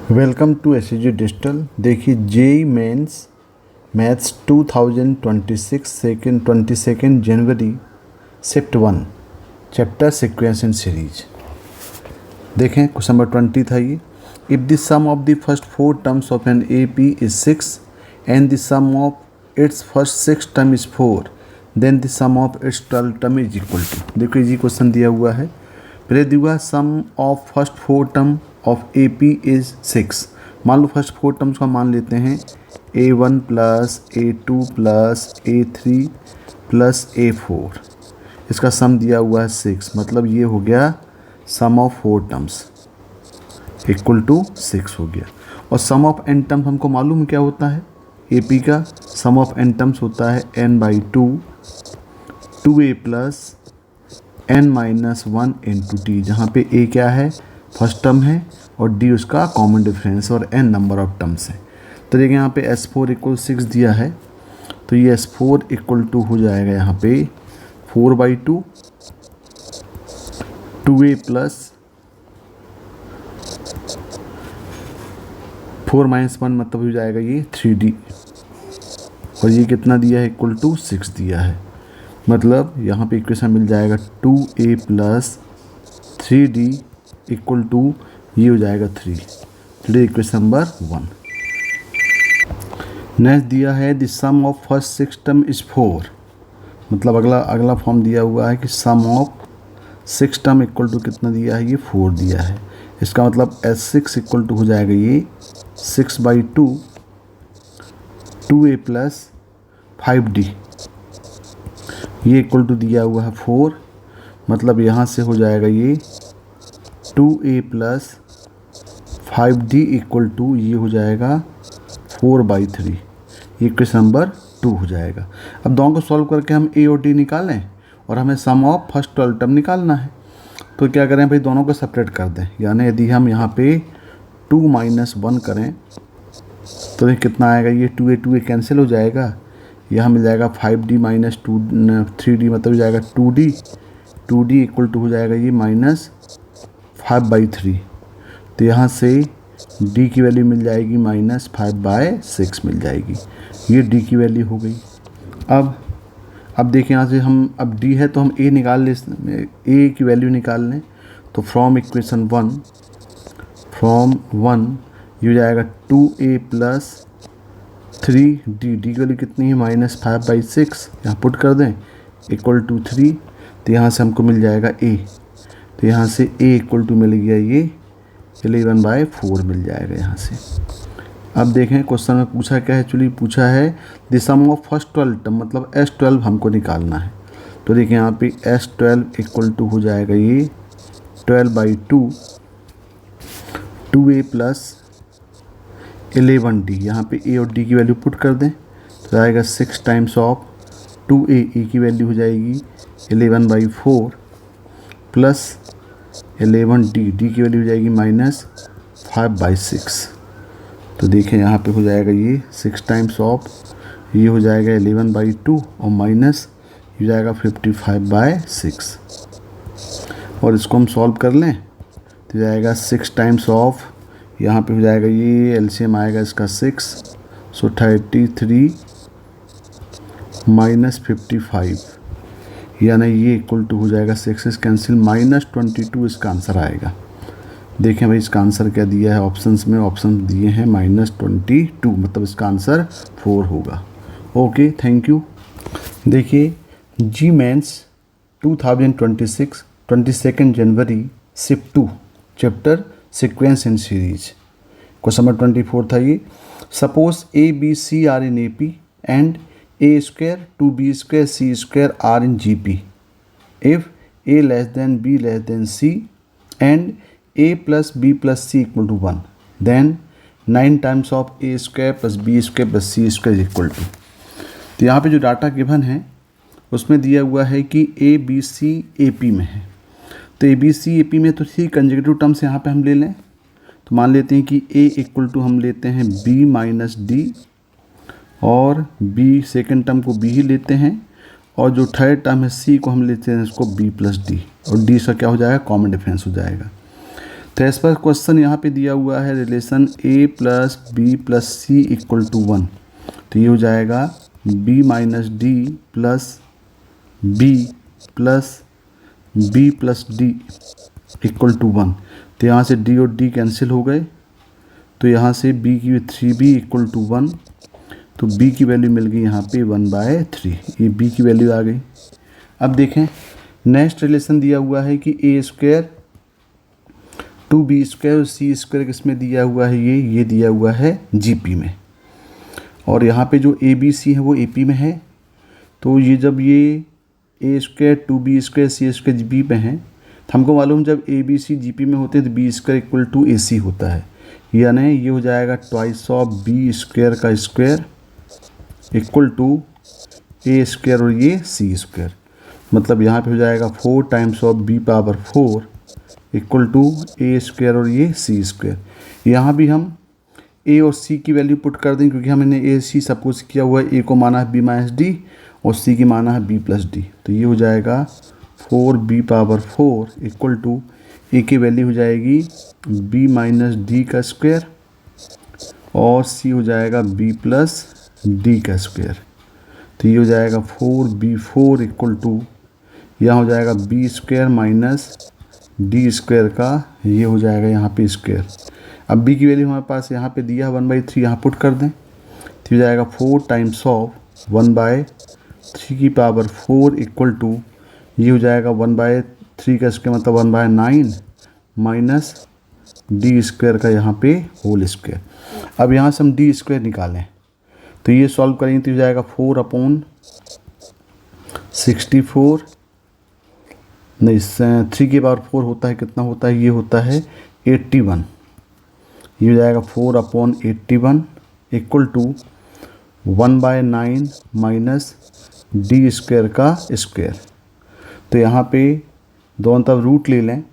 Welcome to SAG digital. देखिए JEE Mains maths 2026 second 22 जनवरी shift 1 chapter sequence and series. देखें question number 20 था ये। If the sum of the first 4 terms of an AP is 6 and the sum of its first 6 term is 4 then the sum of its 12 term is equal to. देखो ये क्वेश्चन दिया हुआ है। पहले दिया हुआ sum of first 4 term of A P is 6। मान लो फर्स्ट 4 टर्म्स का मान लेते हैं A1 plus A2 plus A3 plus A4। इसका सम दिया हुआ है 6, मतलब ये हो गया सम ऑफ 4 टर्म्स इक्वल टू 6 हो गया। और सम ऑफ n टर्म्स हमको मालूम क्या होता है, AP का सम ऑफ n टर्म्स होता है n/2 2a plus n-1 into T, जहाँ पे a क्या है फर्स्ट टर्म है और d उसका कॉमन डिफरेंस और n नंबर ऑफ टर्म्स है। तो देखिए यहाँ पे S4 इक्वल 6 दिया है, तो ये S4 इक्वल टू हो जाएगा यहाँ पे 4/2 2a प्लस 4-1 मतलब हो जाएगा ये 3d, और ये कितना दिया है इक्वल टू 6 दिया है। मतलब यहाँ पे इक्वेशन मिल जाएगा 2a plus 3d equal to ये हो जाएगा 3। चलिए इक्वेशन नंबर 1। नेक्स्ट दिया है the sum of first 6 term is 4, मतलब अगला फॉर्म दिया हुआ है कि sum of 6 term equal to कितना दिया है, ये 4 दिया है। इसका मतलब S6 इक्वल टू हो जाएगा ये 6/2 2a प्लस 5d, ये इक्वल टू दिया हुआ है 4, मतलब यहाँ से हो जाएगा ये 2a plus 5d equal to ये हो जाएगा 4/3। ये क्वेश्चन नंबर 2 हो जाएगा। अब दोनों को सॉल्व करके हम a और d निकालें और हमें सम ऑफ फर्स्ट 12 टर्म निकालना है। तो क्या करें भाई, दोनों को सेपरेट कर दें, यानी यदि हम यहाँ पे 2 - 1 करें तो ये कितना आएगा, ये 2a कैंसिल हो जाएगा, यहाँ मिल जाएगा 5d माइनस 3d, मतलब हो जाएगा 2d इक्वल टू हो जाएगा ये -5/3। तो यहाँ से d की वैल्यू मिल जाएगी -5/6 मिल जाएगी, ये d की वैल्यू हो गई। अब देखिए यहाँ से हम अब d है तो हम a निकाल ले, a की वैल्यू निकाल लें। तो फ्रॉम इक्वेशन 1 ये हो जाएगा 2a प्लस 3d, d की वैल्यू कितनी है -5/6, यहाँ पुट कर दें इक्वल टू 3। तो यहाँ से हमको मिल जाएगा a, तो यहाँ से a इक्वल टू मिल गया ये 11/4 मिल जाएगा यहाँ से। अब देखें क्वेश्चन में पूछा क्या है, एक्चुअली पूछा है the sum of first 12 term, मतलब S12 हमको निकालना है। तो देखिए यहाँ पे S12 इक्वल टू हो जाएगा ये 12/2 2a प्लस 11d, यहाँ पे a और d की वैल्यू पुट कर दें तो आएगा 6 टाइम्स ऑफ 2a, a की वैल्यू हो जाएगी 11/4 प्लस 11d, d की वैल्यू हो जाएगी -5/6। तो देखें यहाँ पे हो जाएगा ये 6 टाइम्स ऑफ ये हो जाएगा 11/2 और माइनस ये हो जाएगा 55/6। और इसको हम सॉल्व कर लें तो जाएगा 6 टाइम्स ऑफ, यहाँ पे हो जाएगा ये एलसीएम आएगा इसका 6, सो 33 - 55, यानी ये इक्वल टू हो जाएगा 6 कैंसिल -22 इसका आंसर आएगा। देखें भाई इसका आंसर क्या दिया है ऑप्शंस में, ऑप्शन दिए हैं -22, मतलब इसका आंसर 4 होगा। Okay, thank you. देखिए जी मेंस 2026 22 जनवरी shift 2 chapter sequence and series. Question number 24 था ये। Suppose ABC are in AP and A² 2B² C² are in GP. If A less than B less than C and A plus B plus C equal to 1, then 9 times of A² plus B² plus C² is equal to। तो यहाँ पे जो data given है उसमें दिया हुआ है कि ABC AP में है। तो ABC AP में तो ठीक कंसेक्यूटिव टर्म्स यहाँ पे हम ले लें, तो मान लेते हैं कि A इक्वल टू हम लेते हैं B माइनस D और b सेकेंड टर्म को b ही लेते हैं, और जो थर्ड टर्म है c को हम लेते हैं इसको b प्लस d, और d का क्या हो जाएगा कॉमन डिफरेंस हो जाएगा। तो एज पर क्वेश्चन यहाँ पे दिया हुआ है relation a plus b plus c equal to 1, तो ये हो जाएगा b minus d plus b plus b plus d equal to 1। तो यहाँ से d और d कैंसिल हो गए, तो यहाँ से b की 3b इक्वल टू 1, तो b की वैल्यू मिल गई यहाँ पे 1/3, ये b की वैल्यू आ गई। अब देखें नेक्स्ट रिलेशन दिया हुआ है कि a स्क्वायर 2b स्क्वायर और c स्क्वायर किसमें दिया हुआ है, ये दिया हुआ है gp में, और यहाँ पे जो abc है वो ap में है। तो ये जब ये a square 2b square c square gp में है, तो हमको मालूम जब abc gp में होते हैं तो b square equal to ac होता है, यानी ये हो जाएगा ट्वाइस ऑफ b स्क्वायर का square equal to a square और ये c स्क्वायर, मतलब यहाँ पे हो जाएगा 4 times of b power 4 equal to a square और ये c स्क्वायर। यहाँ भी हम a और c की वैल्यू पुट कर दें, क्योंकि हमने a c सपोज किया हुआ है, a को माना है b माइनस डी और c की माना है b प्लस डी, तो ये हो जाएगा 4b power 4 equal to a की वैल्यू हो जाएगी b माइनस डी का स्क्वायर और c हो जाएगा b प्लस डी का स्क्वायर, तो ये हो जाएगा 4b4 इक्वल टू यहाँ हो जाएगा b square minus d square का, ये हो जाएगा यहाँ पे स्क्वायर। अब b की वैल्यू हमारे पास यहाँ पे दिया 1/3, यहाँ पुट कर दें, तो हो जाएगा 4 टाइम्स ऑफ 1/3 की पावर 4 इक्वल टू ये हो जाएगा 1/3 का स्क्वायर मतलब 1/9 माइनस डी स्क्वायर का यहाँ पे होल स्क्वायर। अब यहाँ से हम डी स्क्वायर निकालें, तो ये सॉल्व करेंगे तो हो जाएगा 4/64, नहीं 3 की पावर 4 होता है, कितना होता है, ये होता है 81, ये हो जाएगा 4/81 equal to 1/9 minus d square का स्क्वायर। तो यहाँ पे दोनों तरफ रूट ले लें,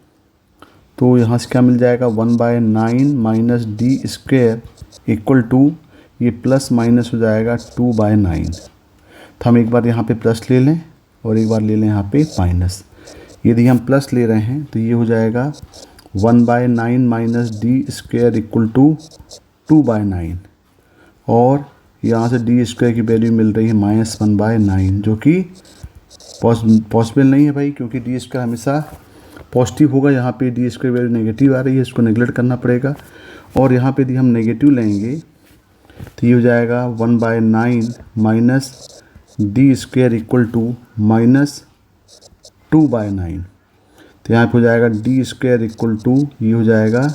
तो यहाँ से क्या मिल जाएगा 1/9 minus d square equal to ये प्लस माइनस हो जाएगा 2/9। तो हम एक बार यहाँ पे प्लस ले लें और एक बार ले लें यहाँ पे माइनस। यदि हम प्लस ले रहे हैं तो ये हो जाएगा 1/9 minus d square equal to 2/9, और यहाँ से डी स्क्वायर की वैल्यू मिल रही है -1/9, जो कि पॉसिबल नहीं है भाई, क्योंकि डी स्क्वायर हमेशा पॉजिटिव होगा। यहाँ पे डी स्क्वायर वैल्यू नेगेटिव आ रही है, इसको नेगलेक्ट करना पड़ेगा, और यहाँ पे यदि हम नेगेटिव लेंगे तो ये हो जाएगा 1/9 minus d square equal to -2/9। तो यहाँ पे हो जाएगा डी स्क्वायर इक्वल टू ये हो जाएगा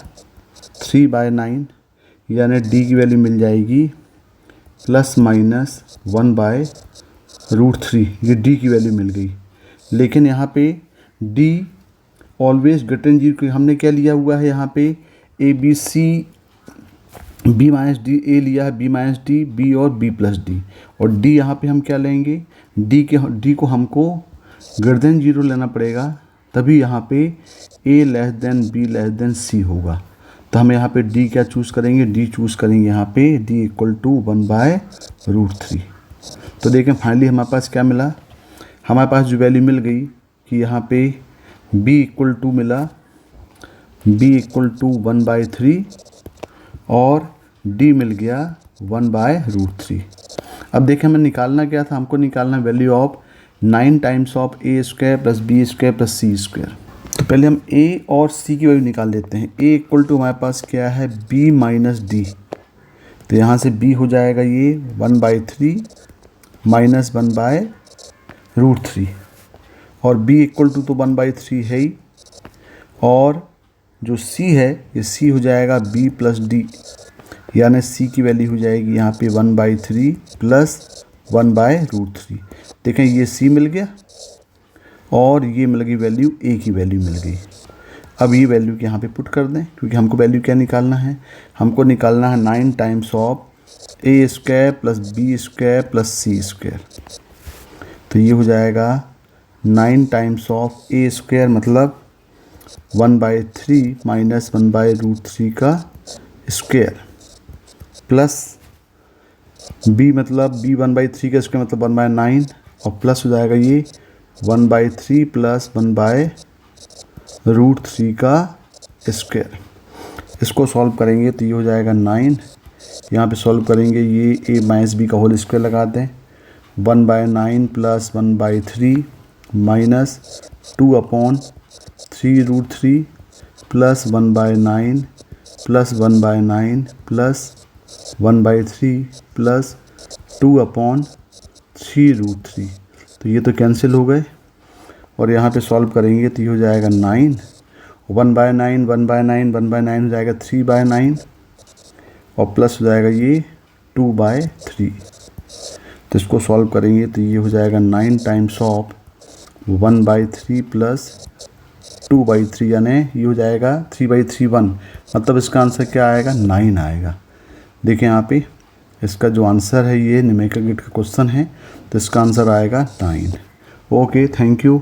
3/9, यानी डी की वैल्यू मिल जाएगी ±1/√3, ये डी की वैल्यू मिल गई। लेकिन यहाँ पे डी ऑलवेज ग्रेटर देन 0, हमने क्या लिया हुआ है यहाँ पे A B C B minus D, A लिया है बी माइनस डी, बी और बी प्लस डी, और डी यहाँ पे हम क्या लेंगे, डी को हमको ग्रेटर देन 0 लेना पड़ेगा, तभी यहाँ पे A less than B less than C होगा। तो हम यहाँ पे डी क्या चूज़ करेंगे, डी चूज़ करेंगे यहाँ पे डी इक्वल टू 1/√3। तो देखें फाइनली हमारे पास क्या मिला, हमारे पास जो वैल्यू मिल गई कि यहाँ पे b इक्वल टू मिला, b इक्वल टू 1/3 और d मिल गया 1/√3। अब देखें हमें निकालना क्या था, हमको निकालना value of 9 times of a square plus b square plus c square. तो पहले हम a और c की वैल्यू निकाल लेते हैं। a इक्वल टू हमारे पास क्या है b माइनस डी, तो यहाँ से b हो जाएगा ये 1/3 माइनस 1/√3, और b इक्वल टू तो 1/3 है ही, और जो c है ये c हो जाएगा b प्लस डी, यानी c की वैल्यू हो जाएगी यहाँ पे 1/3 प्लस 1/√3। देखें ये c मिल गया और ये मिल गई वैल्यू, a की वैल्यू मिल गई। अब ये वैल्यू के यहाँ पे पुट कर दें, क्योंकि हमको वैल्यू क्या निकालना है, हमको निकालना है 9 times of a square plus b square plus c square. तो ये हो जाएगा 9 टाइम्स ऑफ a स्क्वायर मतलब 1/3 माइनस 1/√3 का स्क्वायर, प्लस b मतलब b 1/3 का स्क्वायर मतलब 1/9, और प्लस हो जाएगा ये 1/3 प्लस 1/√3 का स्क्वायर। इसको सॉल्व करेंगे तो ये हो जाएगा 9। यहाँ पे सॉल्व करेंगे ये a माइनस बी का होल स्क्वायर लगाते हैं 1/9 plus 1/3 minus 2/3√3 plus 1/9 plus 1/9 plus 1/3 plus 2/3√3। तो ये तो कैंसिल हो गए और यहाँ पे सॉल्व करेंगे तो ये हो जाएगा 9 1/9 1/9 1/9 हो जाएगा 3/9 और प्लस हो जाएगा ये 2/3। तो इसको सॉल्व करेंगे तो ये हो जाएगा 9 टाइम्स ऑफ 1/3 प्लस 2/3 यानी ये हो जाएगा 3/3 1, मतलब इसका आंसर क्या आएगा 9 आएगा। देखिए यहाँ पे इसका जो आंसर है ये न्यूमेरिकल गेट का क्वेश्चन है तो इसका आंसर आएगा 9। Okay, thank you.